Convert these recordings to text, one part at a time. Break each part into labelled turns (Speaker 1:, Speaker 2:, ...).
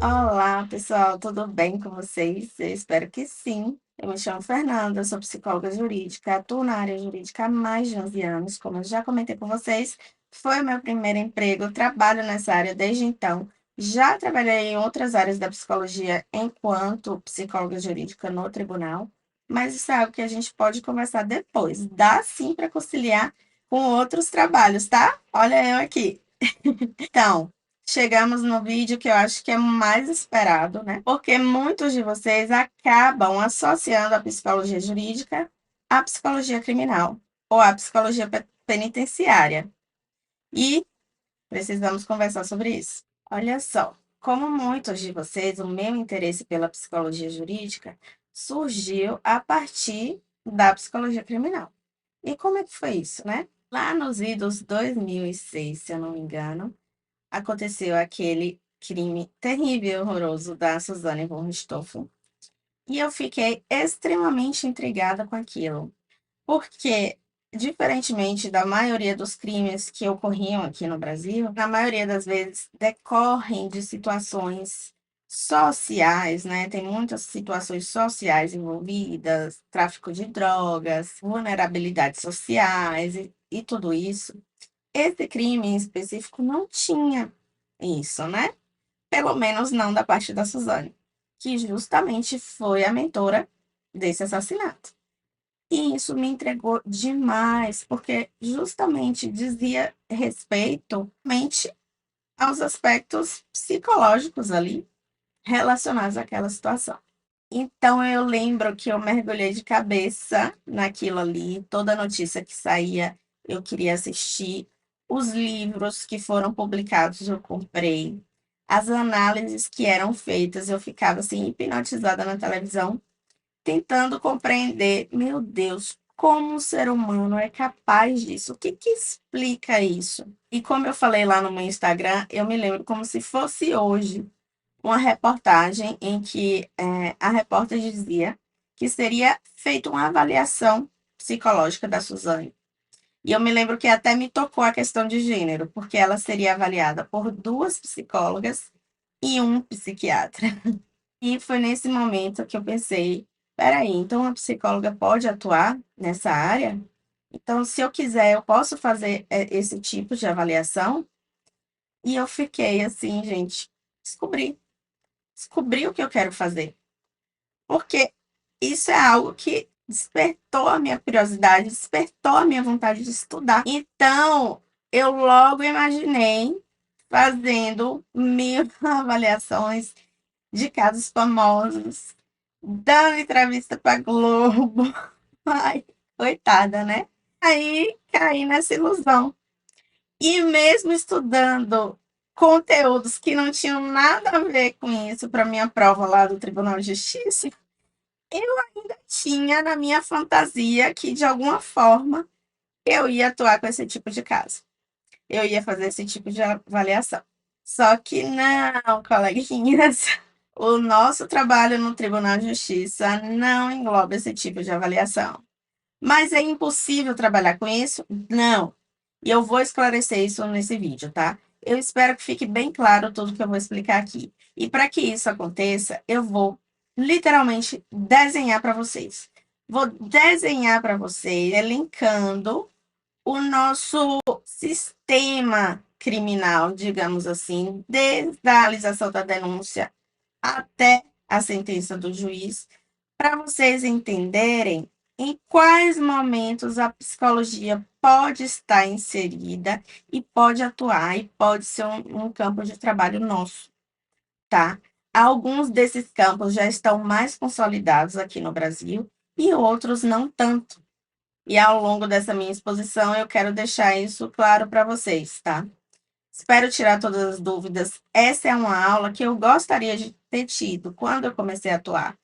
Speaker 1: Olá, pessoal, tudo bem com vocês? Eu espero que sim. Eu me chamo Fernanda, sou psicóloga jurídica, atuo na área jurídica há mais de 11 anos. Como eu já comentei com vocês, foi o meu primeiro emprego, trabalho nessa área desde então. Já trabalhei em outras áreas da psicologia enquanto psicóloga jurídica no tribunal, mas isso é algo que a gente pode conversar depois. Dá sim para conciliar com outros trabalhos, tá? Olha eu aqui. Então, chegamos no vídeo que eu acho que é o mais esperado, né? Porque muitos de vocês acabam associando a psicologia jurídica à psicologia criminal ou à psicologia penitenciária. E precisamos conversar sobre isso. Olha só, como muitos de vocês, o meu interesse pela psicologia jurídica surgiu a partir da psicologia criminal. E como é que foi isso, né? Lá nos idos 2006, se eu não me engano, aconteceu aquele crime terrível e horroroso da Suzane von Richthofen. E eu fiquei extremamente intrigada com aquilo, porque, diferentemente da maioria dos crimes que ocorriam aqui no Brasil, na maioria das vezes decorrem de situações sociais, né? Tem muitas situações sociais envolvidas, tráfico de drogas, vulnerabilidades sociais e tudo isso. Esse crime em específico não tinha isso, né? Pelo menos não da parte da Suzane, que justamente foi a mentora desse assassinato. E isso me entregou demais, porque justamente dizia respeito mente aos aspectos psicológicos ali relacionados àquela situação. Então eu lembro que eu mergulhei de cabeça naquilo ali, toda notícia que saía eu queria assistir, os livros que foram publicados eu comprei, as análises que eram feitas, eu ficava assim hipnotizada na televisão, tentando compreender, meu Deus, como o ser humano é capaz disso? O que que explica isso? E como eu falei lá no meu Instagram, eu me lembro como se fosse hoje uma reportagem em que a repórter dizia que seria feita uma avaliação psicológica da Suzane. E eu me lembro que até me tocou a questão de gênero, porque ela seria avaliada por duas psicólogas e um psiquiatra. E foi nesse momento que eu pensei: peraí, então a psicóloga pode atuar nessa área? Então, se eu quiser, eu posso fazer esse tipo de avaliação? E eu fiquei assim, gente, descobri descobrir o que eu quero fazer. Porque isso é algo que despertou a minha curiosidade, despertou a minha vontade de estudar. Então, eu logo imaginei fazendo mil avaliações de casos famosos, dando entrevista para Globo. Ai, coitada, né? Aí caí nessa ilusão. E mesmo estudando conteúdos que não tinham nada a ver com isso para minha prova lá do Tribunal de Justiça, eu ainda tinha na minha fantasia que, de alguma forma, eu ia atuar com esse tipo de caso. Eu ia fazer esse tipo de avaliação. Só que não, coleguinhas. O nosso trabalho no Tribunal de Justiça não engloba esse tipo de avaliação. Mas é impossível trabalhar com isso? Não. E eu vou esclarecer isso nesse vídeo, tá? Eu espero que fique bem claro tudo que eu vou explicar aqui. E para que isso aconteça, eu vou literalmente desenhar para vocês. Vou desenhar para vocês, elencando o nosso sistema criminal, digamos assim, desde a realização da denúncia até a sentença do juiz, para vocês entenderem em quais momentos a psicologia pode estar inserida e pode atuar e pode ser um campo de trabalho nosso, tá? Alguns desses campos já estão mais consolidados aqui no Brasil e outros não tanto. E ao longo dessa minha exposição eu quero deixar isso claro para vocês, tá? Espero tirar todas as dúvidas. Essa é uma aula que eu gostaria de ter tido quando eu comecei a atuar.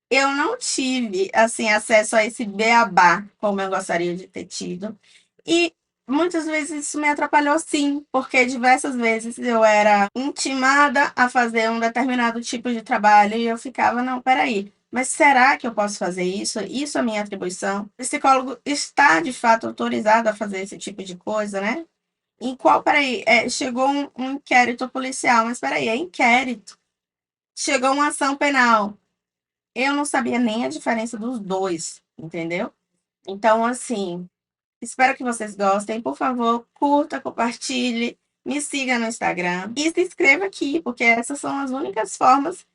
Speaker 1: Eu não tive, assim, acesso a esse beabá como eu gostaria de ter tido. E muitas vezes isso me atrapalhou sim, porque diversas vezes eu era intimada a fazer um determinado tipo de trabalho e eu ficava, não, peraí, mas será que eu posso fazer isso? Isso é minha atribuição? O psicólogo está de fato autorizado a fazer esse tipo de coisa, né? Em qual, peraí, chegou um inquérito policial, mas peraí, é inquérito. chegou uma ação penal. Eu não sabia nem a diferença dos dois, entendeu? Então, assim, espero que vocês gostem. Por favor, curta, compartilhe, me siga no Instagram e se inscreva aqui, porque essas são as únicas formas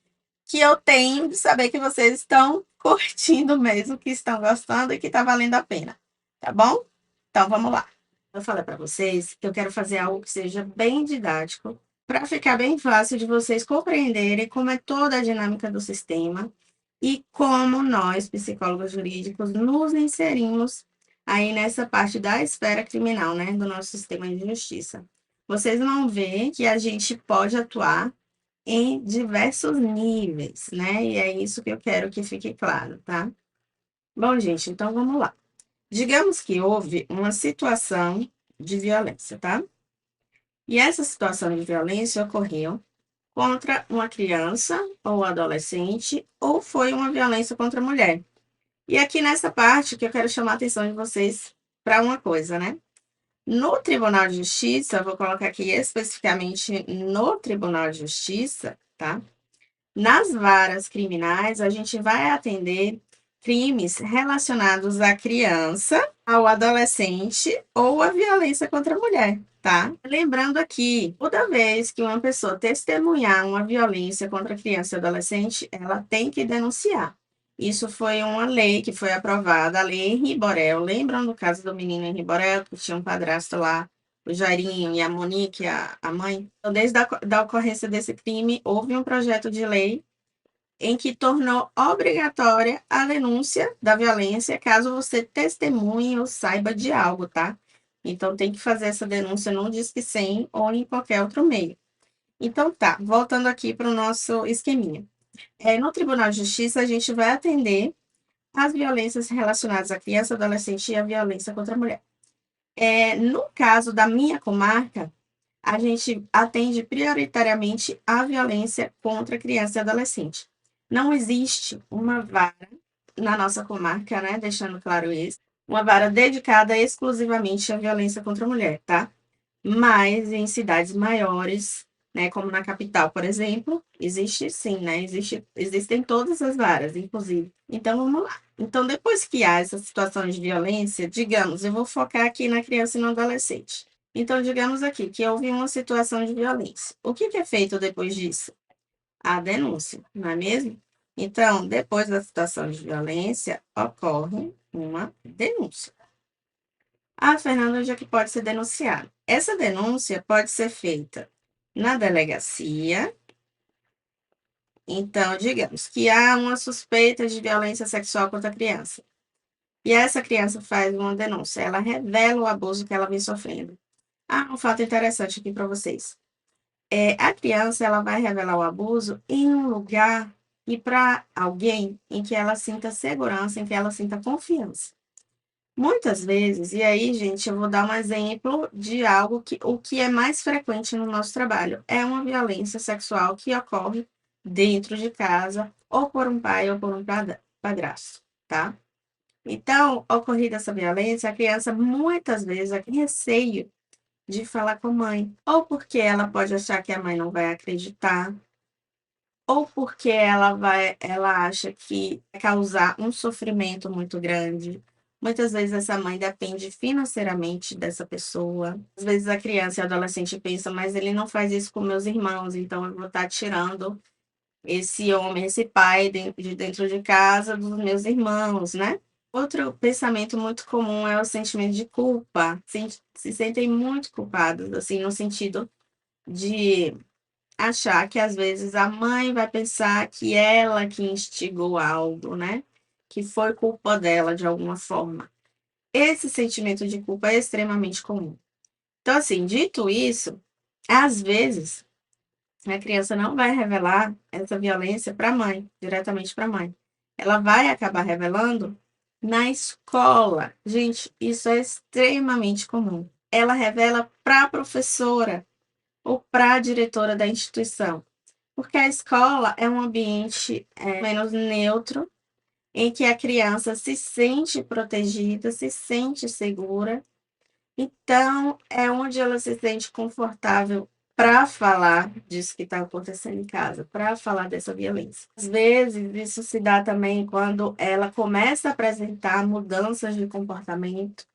Speaker 1: que eu tenho de saber que vocês estão curtindo mesmo, que estão gostando e que está valendo a pena. Tá bom? Então, vamos lá. Eu falei para vocês que eu quero fazer algo que seja bem didático, para ficar bem fácil de vocês compreenderem como é toda a dinâmica do sistema e como nós, psicólogos jurídicos, nos inserimos aí nessa parte da esfera criminal, né, do nosso sistema de justiça. Vocês vão ver que a gente pode atuar em diversos níveis, né? E é isso que eu quero que fique claro, tá? Bom, gente, então vamos lá. Digamos que houve uma situação de violência, tá? E essa situação de violência ocorreu contra uma criança ou adolescente, ou foi uma violência contra a mulher. E aqui nessa parte que eu quero chamar a atenção de vocês para uma coisa, né? No Tribunal de Justiça, vou colocar aqui especificamente no Tribunal de Justiça, tá? Nas varas criminais, a gente vai atender crimes relacionados à criança, ao adolescente ou à violência contra a mulher, tá? Lembrando aqui, toda vez que uma pessoa testemunhar uma violência contra criança e adolescente, ela tem que denunciar. Isso foi uma lei que foi aprovada, a lei Henri Borel. Lembram do caso do menino Henri Borel, que tinha um padrasto lá, o Jairinho e a Monique, a mãe? Então, desde a da ocorrência desse crime, houve um projeto de lei em que tornou obrigatória a denúncia da violência caso você testemunhe ou saiba de algo, tá? Então, tem que fazer essa denúncia no Disque 100 ou em qualquer outro meio. Então, tá, voltando aqui para o nosso esqueminha. No Tribunal de Justiça, a gente vai atender as violências relacionadas à criança, adolescente e à violência contra a mulher. No caso da minha comarca, a gente atende prioritariamente a violência contra criança e adolescente. Não existe uma vara na nossa comarca, né? Deixando claro isso, uma vara dedicada exclusivamente à violência contra a mulher, tá? Mas em cidades maiores, né, como na capital, por exemplo, existe sim, né? Existem todas as varas, inclusive. Então, vamos lá. Então, depois que há essa situação de violência, digamos, eu vou focar aqui na criança e no adolescente. Então, digamos aqui que houve uma situação de violência. O que é feito depois disso? A denúncia, não é mesmo? Então, depois da situação de violência, ocorre uma denúncia. Ah, Fernanda, onde é que pode ser denunciado? Essa denúncia pode ser feita na delegacia. Então, digamos que há uma suspeita de violência sexual contra a criança. E essa criança faz uma denúncia, ela revela o abuso que ela vem sofrendo. Ah, um fato interessante aqui para vocês. A criança ela vai revelar o abuso em um lugar e para alguém em que ela sinta segurança, em que ela sinta confiança. Muitas vezes, e aí, gente, eu vou dar um exemplo de algo que o que é mais frequente no nosso trabalho é uma violência sexual que ocorre dentro de casa, ou por um pai ou por um padrasto, tá? Então, ocorrida essa violência, a criança muitas vezes tem receio de falar com a mãe, ou porque ela pode achar que a mãe não vai acreditar, ou porque ela acha que vai causar um sofrimento muito grande. Muitas vezes essa mãe depende financeiramente dessa pessoa. Às vezes a criança e a adolescente pensa, mas ele não faz isso com meus irmãos, então eu vou estar tirando esse homem, esse pai de dentro de casa dos meus irmãos, né? Outro pensamento muito comum é o sentimento de culpa. Se sentem muito culpados, assim, no sentido de achar que às vezes a mãe vai pensar que ela que instigou algo, né? Que foi culpa dela de alguma forma. Esse sentimento de culpa é extremamente comum. Então, assim, dito isso, às vezes a criança não vai revelar essa violência para a mãe, diretamente para a mãe. Ela vai acabar revelando na escola. Gente, isso é extremamente comum. Ela revela para a professora ou para a diretora da instituição. Porque a escola é um ambiente menos neutro, em que a criança se sente protegida, se sente segura. Então, é onde ela se sente confortável para falar disso que está acontecendo em casa, para falar dessa violência. Às vezes, isso se dá também quando ela começa a apresentar mudanças de comportamento,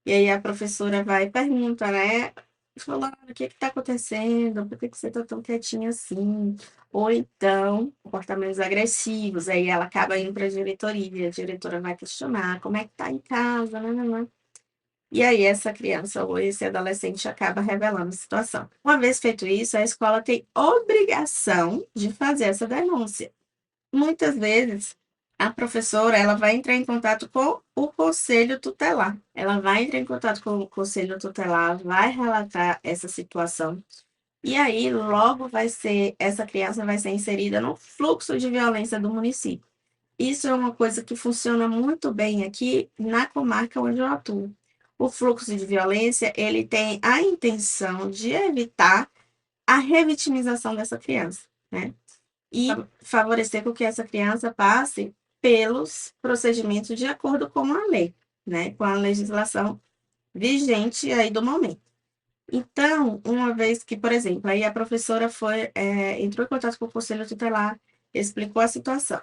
Speaker 1: e aí a professora vai e pergunta, né? Falando, o que está acontecendo? Por que você está tão quietinha assim? Ou então, comportamentos agressivos, aí ela acaba indo para a diretoria, a diretora vai questionar como é que tá em casa, né? E aí essa criança ou esse adolescente acaba revelando a situação. Uma vez feito isso, a escola tem obrigação de fazer essa denúncia. Muitas vezes, a professora ela vai entrar em contato com o conselho tutelar. Ela vai entrar em contato com o conselho tutelar, vai relatar essa situação. E aí, logo essa criança vai ser inserida no fluxo de violência do município. Isso é uma coisa que funciona muito bem aqui na comarca onde eu atuo. O fluxo de violência, ele tem a intenção de evitar a revitimização dessa criança, né? E favorecer com que essa criança passe pelos procedimentos de acordo com a lei, né? Com a legislação vigente aí do momento. Então, uma vez que, por exemplo, aí a professora entrou em contato com o conselho tutelar, explicou a situação.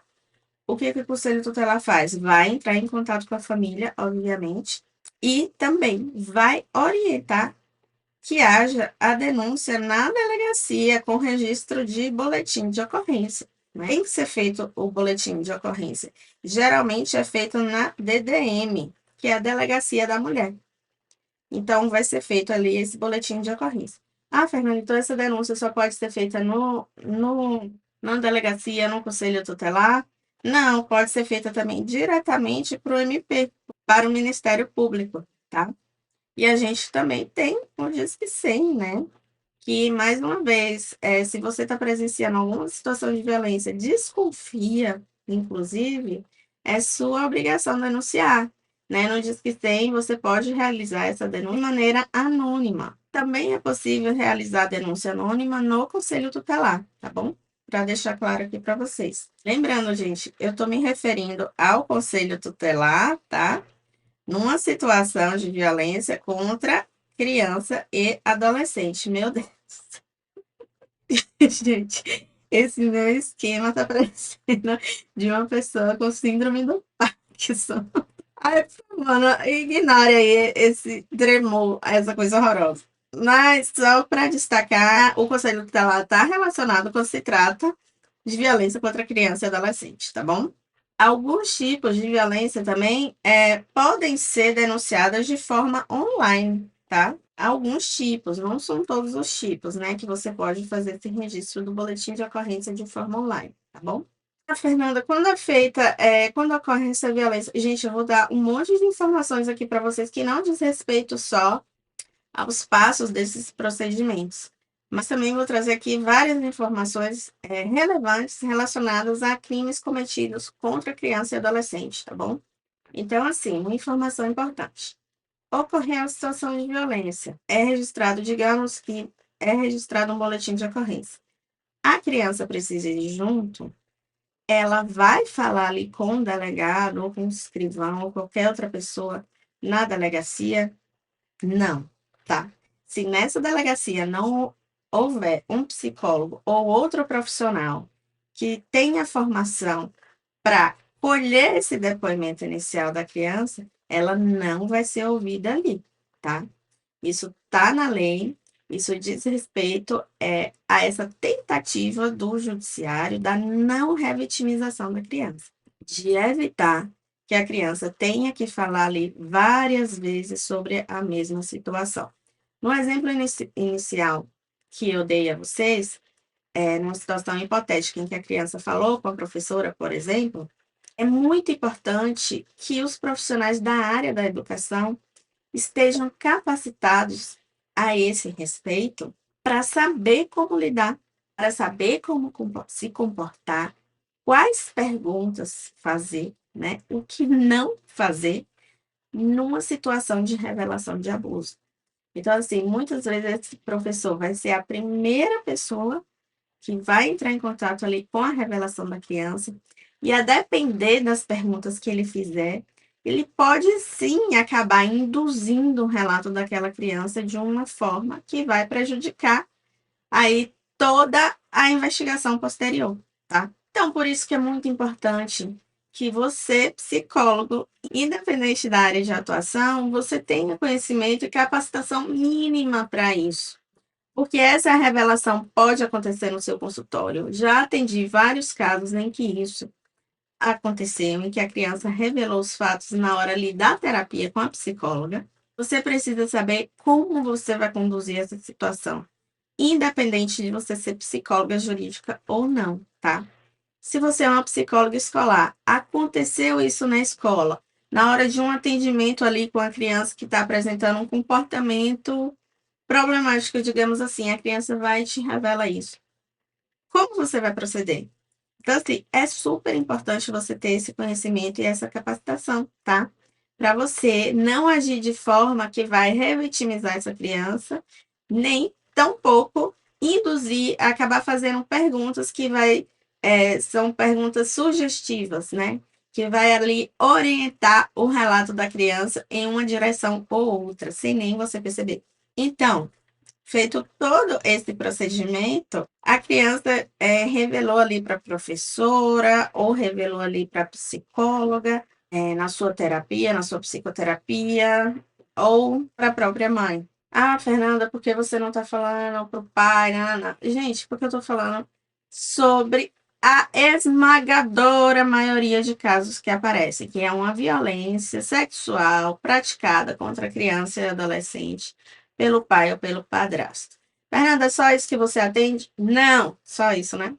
Speaker 1: O que o conselho tutelar faz? Vai entrar em contato com a família, obviamente, e também vai orientar que haja a denúncia na delegacia com registro de boletim de ocorrência. Tem que ser feito o boletim de ocorrência. Geralmente é feito na DDM, que é a Delegacia da Mulher. Então, vai ser feito ali esse boletim de ocorrência. Ah, Fernanda, então essa denúncia só pode ser feita na delegacia, no conselho tutelar? Não, pode ser feita também diretamente para o MP, para o Ministério Público, tá? E a gente também tem o Disque 100, né? Que, mais uma vez, se você está presenciando alguma situação de violência, desconfia, inclusive, é sua obrigação denunciar, né? No Disque 100, você pode realizar essa denúncia de maneira anônima. Também é possível realizar a denúncia anônima no Conselho Tutelar, tá bom? Para deixar claro aqui para vocês. Lembrando, gente, eu estou me referindo ao Conselho Tutelar, tá? Numa situação de violência contra criança e adolescente. Meu Deus. Gente, esse meu esquema tá parecendo de uma pessoa com síndrome do Parkinson. Ai, mano, ignore aí esse tremor, essa coisa horrorosa. Mas, só para destacar, o conselho tutelar está relacionado quando se trata de violência contra criança e adolescente, tá bom? Alguns tipos de violência também podem ser denunciadas de forma online, tá? Alguns tipos, não são todos os tipos, né, que você pode fazer esse registro do boletim de ocorrência de forma online, tá bom? Fernanda, quando ocorre essa violência, gente, eu vou dar um monte de informações aqui para vocês que não diz respeito só aos passos desses procedimentos, mas também vou trazer aqui várias informações relevantes relacionadas a crimes cometidos contra criança e adolescente, tá bom? Então, assim, uma informação importante. Ocorreu a situação de violência, digamos que é registrado um boletim de ocorrência. A criança precisa ir junto, ela vai falar ali com o delegado, ou com o escrivão, ou qualquer outra pessoa na delegacia? Não, tá? Se nessa delegacia não houver um psicólogo ou outro profissional que tenha formação para colher esse depoimento inicial da criança, ela não vai ser ouvida ali, tá? Isso tá na lei, isso diz respeito a essa tentativa do judiciário da não revitimização da criança, de evitar que a criança tenha que falar ali várias vezes sobre a mesma situação. No exemplo inicial que eu dei a vocês, numa situação hipotética em que a criança falou com a professora, por exemplo, é muito importante que os profissionais da área da educação estejam capacitados a esse respeito para saber como lidar, para saber como se comportar, quais perguntas fazer, né? O que não fazer numa situação de revelação de abuso. Então, assim, muitas vezes esse professor vai ser a primeira pessoa que vai entrar em contato ali com a revelação da criança, e a depender das perguntas que ele fizer, ele pode sim acabar induzindo o relato daquela criança de uma forma que vai prejudicar aí toda a investigação posterior, tá? Então, por isso que é muito importante que você, psicólogo, independente da área de atuação, você tenha conhecimento e capacitação mínima para isso. Porque essa revelação pode acontecer no seu consultório. Já atendi vários casos em que isso aconteceu, em que a criança revelou os fatos na hora ali da terapia com a psicóloga. Você precisa saber como você vai conduzir essa situação, independente de você ser psicóloga jurídica ou não, tá? Se você é uma psicóloga escolar, aconteceu isso na escola, na hora de um atendimento ali com a criança que está apresentando um comportamento problemático, digamos assim, a criança vai e te revela isso. Como você vai proceder? Então, assim, é super importante você ter esse conhecimento e essa capacitação, tá? Para você não agir de forma que vai revitimizar essa criança, nem tampouco induzir a acabar fazendo perguntas que são perguntas sugestivas, né? Que vai ali orientar o relato da criança em uma direção ou outra, sem nem você perceber. Então, feito todo esse procedimento, a criança revelou ali para a professora ou revelou ali para a psicóloga, na sua terapia, na sua psicoterapia, ou para a própria mãe. Ah, Fernanda, por que você não está falando para o pai? Não, não. Gente, porque eu estou falando sobre a esmagadora maioria de casos que aparecem, que é uma violência sexual praticada contra a criança e adolescente pelo pai ou pelo padrasto. Fernanda, é só isso que você atende? Não, só isso, né?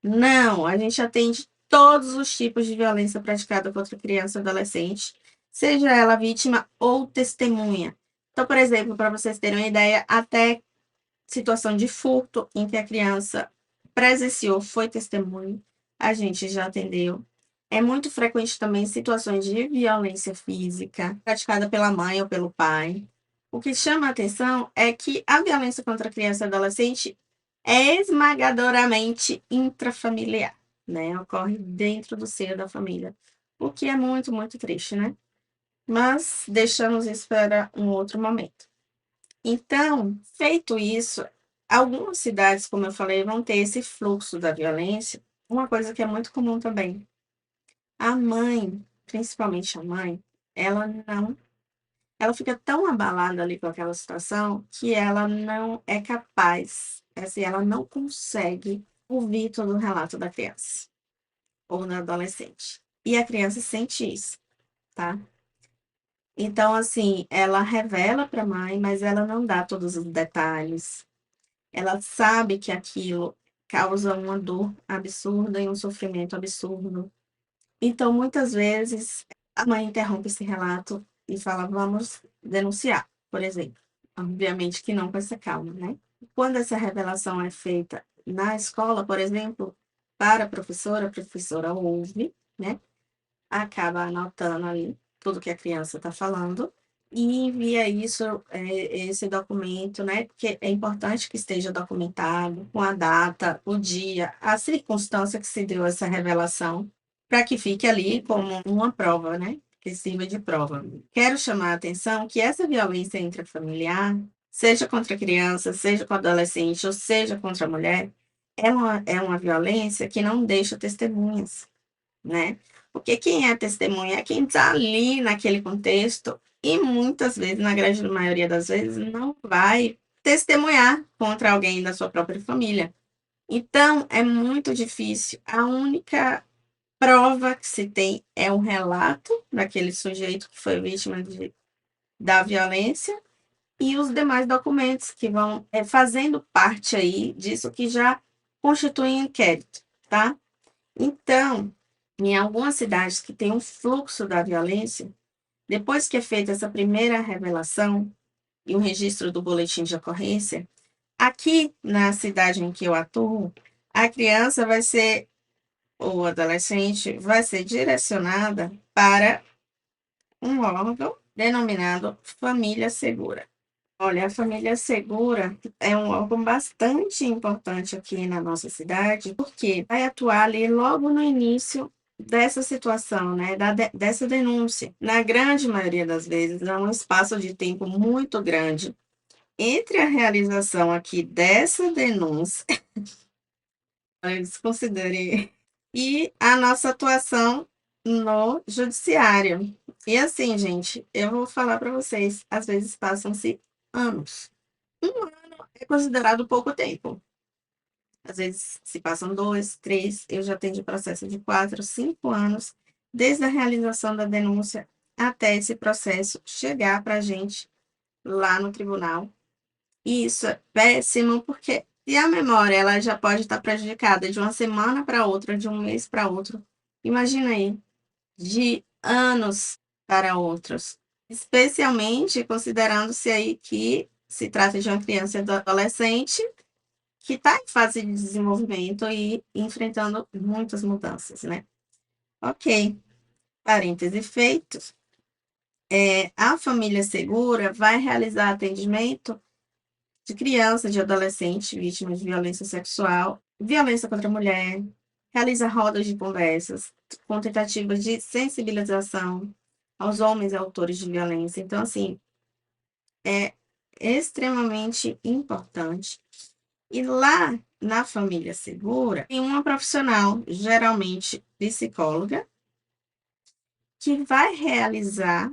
Speaker 1: Não, a gente atende todos os tipos de violência praticada contra criança e adolescente, seja ela vítima ou testemunha. Então, por exemplo, para vocês terem uma ideia, até situação de furto em que a criança presenciou, foi testemunha, a gente já atendeu. É muito frequente também situações de violência física praticada pela mãe ou pelo pai. O que chama a atenção é que a violência contra a criança e adolescente é esmagadoramente intrafamiliar, né? Ocorre dentro do seio da família, o que é muito, muito triste, né? Mas deixamos isso para um outro momento. Então, feito isso, algumas cidades, como eu falei, vão ter esse fluxo da violência. Uma coisa que é muito comum também, a mãe, principalmente a mãe, ela não, ela fica tão abalada ali com aquela situação que ela não é capaz, assim, ela não consegue ouvir todo o relato da criança ou do adolescente. E a criança sente isso, tá? Então, assim, ela revela para a mãe, mas ela não dá todos os detalhes. Ela sabe que aquilo causa uma dor absurda e um sofrimento absurdo. Então, muitas vezes, a mãe interrompe esse relato e fala: vamos denunciar, por exemplo. Obviamente que não com essa calma, né? Quando essa revelação é feita na escola, por exemplo, para a professora ouve, né? Acaba anotando ali tudo que a criança está falando e envia isso, esse documento, né? Porque é importante que esteja documentado com a data, o dia, a circunstância que se deu essa revelação, para que fique ali como uma prova, né? Que sirva de prova. Quero chamar a atenção que essa violência intrafamiliar, seja contra a criança, seja com o adolescente, ou seja contra a mulher, é uma violência que não deixa testemunhas, né? Porque quem é testemunha é quem está ali naquele contexto e muitas vezes, na grande maioria das vezes, não vai testemunhar contra alguém da sua própria família. Então, é muito difícil. A única prova que se tem é o relato daquele sujeito que foi vítima da violência e os demais documentos que vão fazendo parte aí disso que já constitui um inquérito, tá? Então, em algumas cidades que tem um fluxo da violência, depois que é feita essa primeira revelação e o registro do boletim de ocorrência, aqui na cidade em que eu atuo, a criança vai ser, ou o adolescente, vai ser direcionada para um órgão denominado Família Segura. Olha, a Família Segura é um órgão bastante importante aqui na nossa cidade, porque vai atuar ali logo no início dessa situação, né, dessa denúncia. Na grande maioria das vezes, é um espaço de tempo muito grande Entre a realização aqui dessa denúncia, desconsiderem, e a nossa atuação no judiciário. E assim, gente, eu vou falar para vocês, às vezes passam-se anos. Um ano é considerado pouco tempo. Às vezes se passam 2, 3, eu já atendi processo de 4, 5 anos, desde a realização da denúncia até esse processo chegar para a gente lá no tribunal. E isso é péssimo, porque se a memória ela já pode estar prejudicada de uma semana para outra, de um mês para outro, imagina aí, de anos para outros. Especialmente considerando-se aí que se trata de uma criança e adolescente que está em fase de desenvolvimento e enfrentando muitas mudanças, né? Ok, parêntese feitos. A família segura vai realizar atendimento de criança, de adolescente vítimas de violência sexual, violência contra a mulher, realiza rodas de conversas com tentativas de sensibilização aos homens autores de violência. Então, assim, é extremamente importante. E lá na família segura, tem uma profissional, geralmente psicóloga, que vai realizar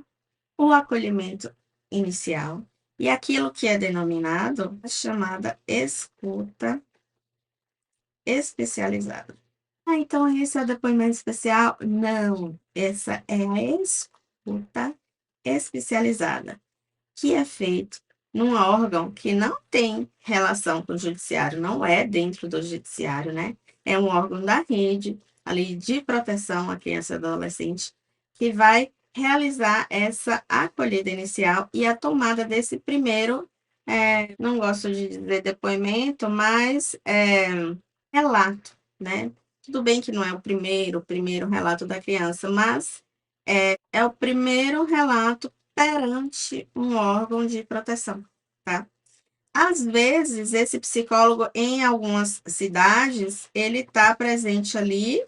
Speaker 1: o acolhimento inicial e aquilo que é denominado a chamada escuta especializada. Ah, então esse é o depoimento especial? Não, essa é a escuta especializada, que é feito num órgão que não tem relação com o judiciário, não é dentro do judiciário, né? É um órgão da rede, ali de proteção à criança e adolescente, que vai realizar essa acolhida inicial e a tomada desse primeiro, não gosto de dizer depoimento, mas relato, né? Tudo bem que não é o primeiro relato da criança, mas é o primeiro relato perante um órgão de proteção, tá? Às vezes, esse psicólogo, em algumas cidades, ele está presente ali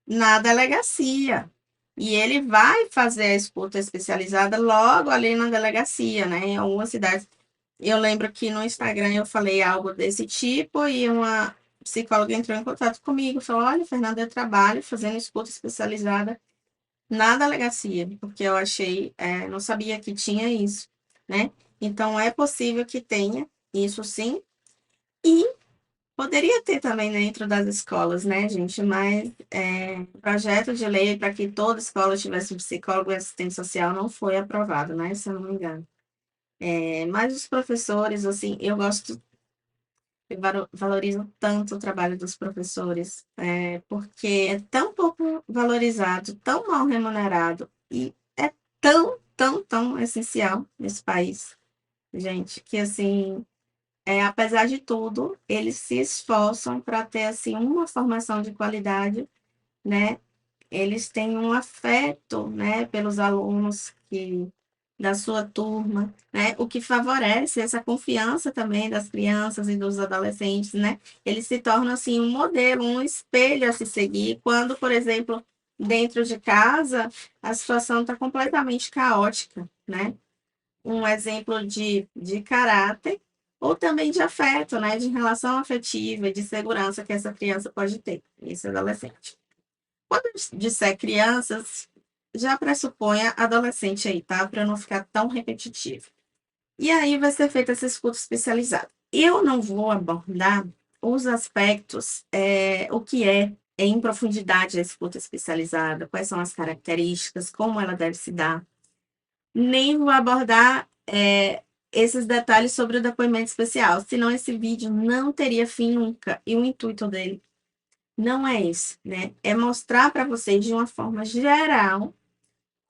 Speaker 1: na delegacia. E ele vai fazer a escuta especializada logo ali na delegacia, né? Em algumas cidades. Eu lembro que no Instagram eu falei algo desse tipo e uma psicóloga entrou em contato comigo e falou: Olha, Fernanda, eu trabalho fazendo escuta especializada na delegacia, porque eu achei, não sabia que tinha isso, né? Então é possível que tenha isso sim, e poderia ter também dentro das escolas, né, gente? Mas projeto de lei para que toda escola tivesse um psicólogo e assistente social não foi aprovado, né? Se eu não me engano. Mas os professores, assim, eu valorizo tanto o trabalho dos professores, porque é tão pouco valorizado, tão mal remunerado e é tão, tão, tão essencial nesse país, gente, que assim, apesar de tudo, eles se esforçam para ter assim uma formação de qualidade, né? Eles têm um afeto, né, pelos alunos da sua turma, né? O que favorece essa confiança também das crianças e dos adolescentes, né? Eles se tornam assim um modelo, um espelho a se seguir quando, por exemplo, dentro de casa a situação está completamente caótica, né? Um exemplo de caráter ou também de afeto, né? De relação afetiva e de segurança que essa criança pode ter, esse adolescente. Quando eu disser crianças, já pressupõe adolescente aí, tá? Para não ficar tão repetitivo. E aí vai ser feita essa escuta especializada. Eu não vou abordar os aspectos, o que é em profundidade a escuta especializada, quais são as características, como ela deve se dar. Nem vou abordar esses detalhes sobre o depoimento especial, senão esse vídeo não teria fim nunca. E o intuito dele não é esse, né? É mostrar para vocês de uma forma geral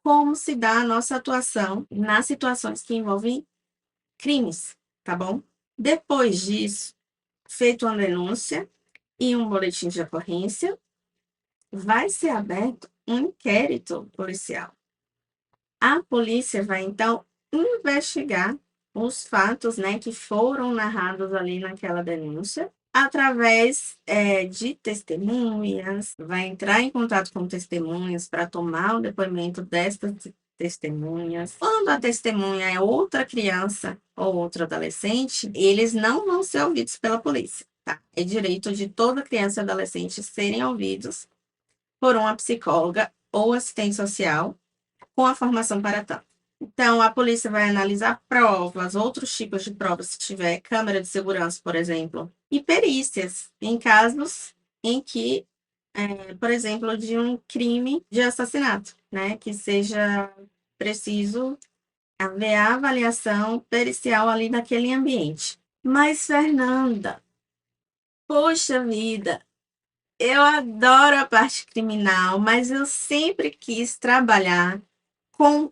Speaker 1: como se dá a nossa atuação nas situações que envolvem crimes, tá bom? Depois disso, feito uma denúncia e um boletim de ocorrência, vai ser aberto um inquérito policial. A polícia vai então investigar os fatos, né, que foram narrados ali naquela denúncia, através de testemunhas, vai entrar em contato com testemunhas para tomar o depoimento destas testemunhas. Quando a testemunha é outra criança ou outro adolescente, eles não vão ser ouvidos pela polícia, tá? É direito de toda criança e adolescente serem ouvidos por uma psicóloga ou assistente social com a formação para tanto. Então, a polícia vai analisar provas, outros tipos de provas, se tiver câmera de segurança, por exemplo, e perícias, em casos em que, por exemplo, de um crime de assassinato, né? Que seja preciso haver a avaliação pericial ali naquele ambiente. Mas, Fernanda, poxa vida, eu adoro a parte criminal, mas eu sempre quis trabalhar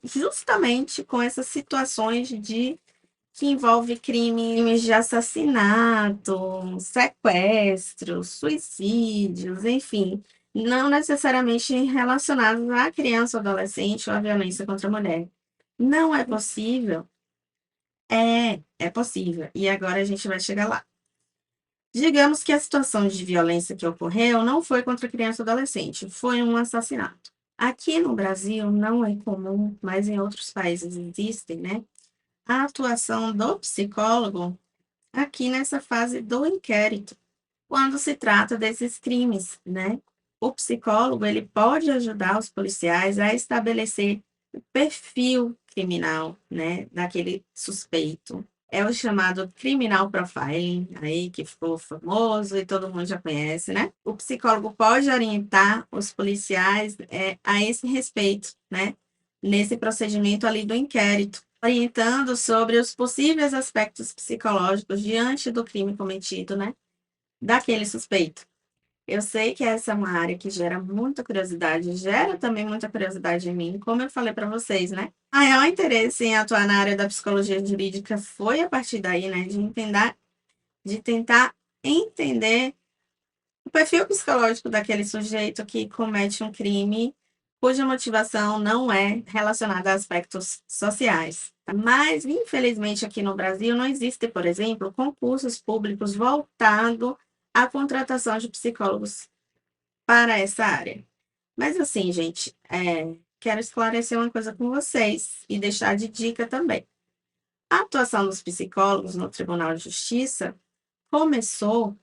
Speaker 1: justamente com essas situações que envolve crimes de assassinato, sequestros, suicídios, enfim, não necessariamente relacionados à criança ou adolescente ou à violência contra a mulher. Não é possível? É possível. E agora a gente vai chegar lá. Digamos que a situação de violência que ocorreu não foi contra criança ou adolescente, foi um assassinato. Aqui no Brasil não é comum, mas em outros países existem, né? A atuação do psicólogo aqui nessa fase do inquérito, quando se trata desses crimes, né? O psicólogo, ele pode ajudar os policiais a estabelecer o perfil criminal, né, daquele suspeito. É o chamado criminal profiling, aí que ficou famoso e todo mundo já conhece, né? O psicólogo pode orientar os policiais a esse respeito, né? Nesse procedimento ali do inquérito, orientando sobre os possíveis aspectos psicológicos diante do crime cometido, né? Daquele suspeito. Eu sei que essa é uma área que gera muita curiosidade, gera também muita curiosidade em mim, como eu falei para vocês, né? Maior interesse em atuar na área da psicologia jurídica foi a partir daí, né, de tentar entender o perfil psicológico daquele sujeito que comete um crime cuja motivação não é relacionada a aspectos sociais. Mas, infelizmente, aqui no Brasil não existe, por exemplo, concursos públicos voltados à contratação de psicólogos para essa área. Mas assim, gente, quero esclarecer uma coisa com vocês e deixar de dica também. A atuação dos psicólogos no Tribunal de Justiça começou,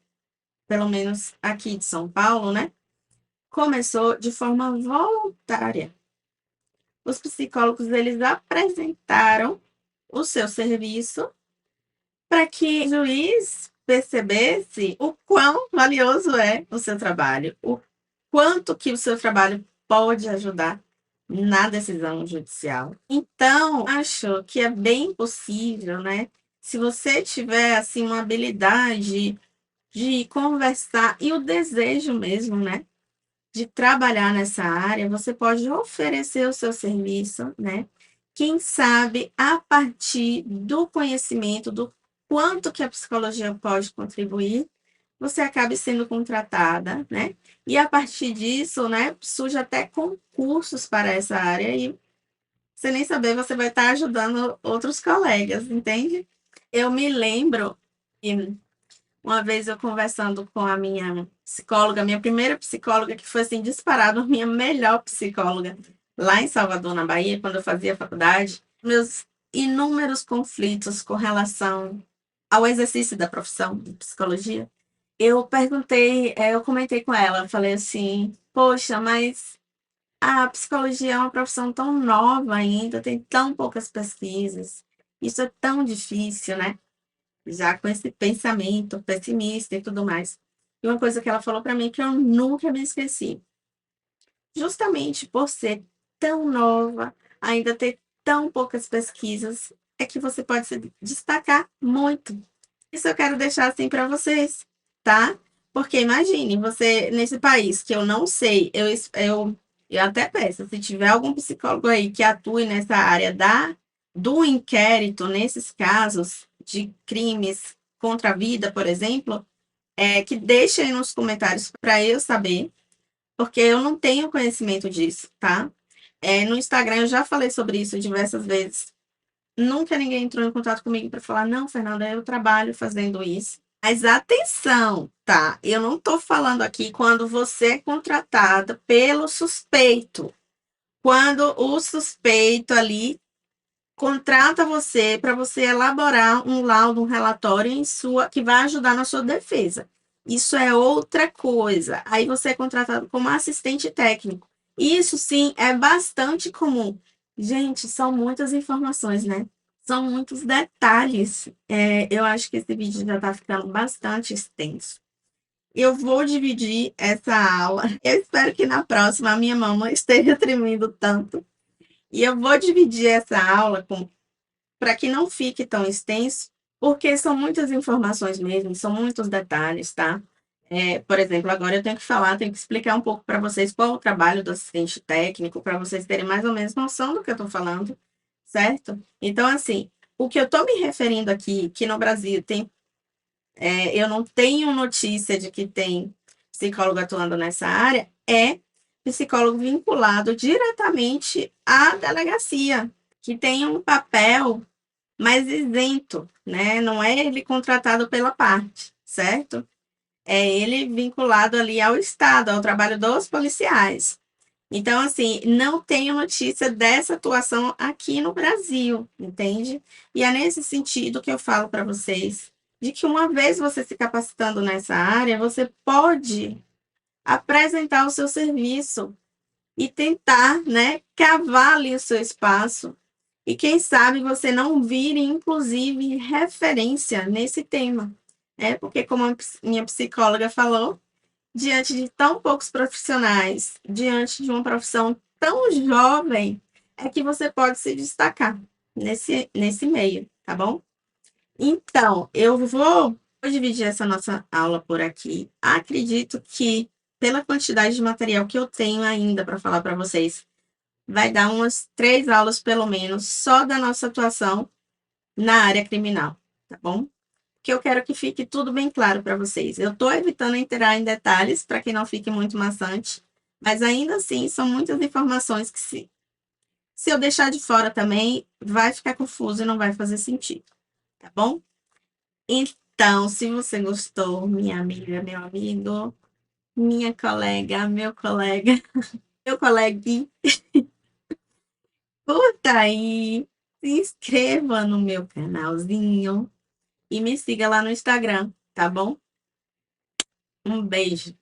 Speaker 1: pelo menos aqui de São Paulo, né? Começou de forma voluntária. Os psicólogos, eles apresentaram o seu serviço para que o juiz percebesse o quão valioso é o seu trabalho, o quanto que o seu trabalho pode ajudar na decisão judicial. Então, acho que é bem possível, né? Se você tiver assim uma habilidade de conversar e o desejo mesmo, né, de trabalhar nessa área, você pode oferecer o seu serviço, né? Quem sabe a partir do conhecimento do quanto que a psicologia pode contribuir, você acabe sendo contratada, né? E a partir disso, né, surge até concursos para essa área e você nem saber, você vai estar ajudando outros colegas, entende? Eu me lembro que uma vez eu conversando com a minha psicóloga, minha primeira psicóloga, que foi assim, disparado, a minha melhor psicóloga, lá em Salvador, na Bahia, quando eu fazia faculdade, meus inúmeros conflitos com relação ao exercício da profissão de psicologia, eu comentei com ela, eu falei assim, poxa, mas a psicologia é uma profissão tão nova ainda, tem tão poucas pesquisas, isso é tão difícil, né? Já com esse pensamento pessimista e tudo mais. E uma coisa que ela falou para mim que eu nunca me esqueci, justamente por ser tão nova, ainda ter tão poucas pesquisas, é que você pode se destacar muito. Isso eu quero deixar assim para vocês, tá? Porque imagine, você nesse país que eu não sei, eu até peço, se tiver algum psicólogo aí que atue nessa área do inquérito, nesses casos de crimes contra a vida, por exemplo, que deixe aí nos comentários para eu saber, porque eu não tenho conhecimento disso, tá? No Instagram eu já falei sobre isso diversas vezes. Nunca ninguém entrou em contato comigo para falar, não, Fernanda, eu trabalho fazendo isso. Mas atenção, tá? Eu não estou falando aqui quando você é contratada pelo suspeito. quando o suspeito ali contrata você para você elaborar um laudo, um relatório em sua que vai ajudar na sua defesa. Isso é outra coisa. Aí você é contratado como assistente técnico. Isso sim é bastante comum. Gente, são muitas informações, né? São muitos detalhes. Eu acho que esse vídeo já está ficando bastante extenso. Eu vou dividir essa aula. Eu espero que na próxima a minha mão não esteja tremendo tanto. E eu vou dividir essa aula para que não fique tão extenso, porque são muitas informações mesmo, são muitos detalhes, tá? Por exemplo, agora eu tenho que falar, tenho que explicar um pouco para vocês qual é o trabalho do assistente técnico, para vocês terem mais ou menos noção do que eu estou falando, certo? Então, assim, o que eu estou me referindo aqui, que no Brasil eu não tenho notícia de que tem psicólogo atuando nessa área, é psicólogo vinculado diretamente à delegacia, que tem um papel mais isento, né? Não é ele contratado pela parte, certo? É ele vinculado ali ao Estado, ao trabalho dos policiais. Então, assim, não tenho notícia dessa atuação aqui no Brasil, entende? E é nesse sentido que eu falo para vocês, de que uma vez você se capacitando nessa área, você pode apresentar o seu serviço e tentar, né, cavar ali o seu espaço. E quem sabe você não vire, inclusive, referência nesse tema. Porque, como a minha psicóloga falou, diante de tão poucos profissionais, diante de uma profissão tão jovem, é que você pode se destacar nesse meio, tá bom? Então, eu vou dividir essa nossa aula por aqui. Acredito que, pela quantidade de material que eu tenho ainda para falar para vocês, vai dar umas 3 aulas, pelo menos, só da nossa atuação na área criminal, tá bom? Que eu quero que fique tudo bem claro para vocês. Eu estou evitando entrar em detalhes para que não fique muito maçante, mas ainda assim são muitas informações que se eu deixar de fora também, vai ficar confuso e não vai fazer sentido, tá bom? Então, se você gostou, minha amiga, meu amigo, minha colega, meu colega, meu coleguinha, curta aí, se inscreva no meu canalzinho e me siga lá no Instagram, tá bom? Um beijo.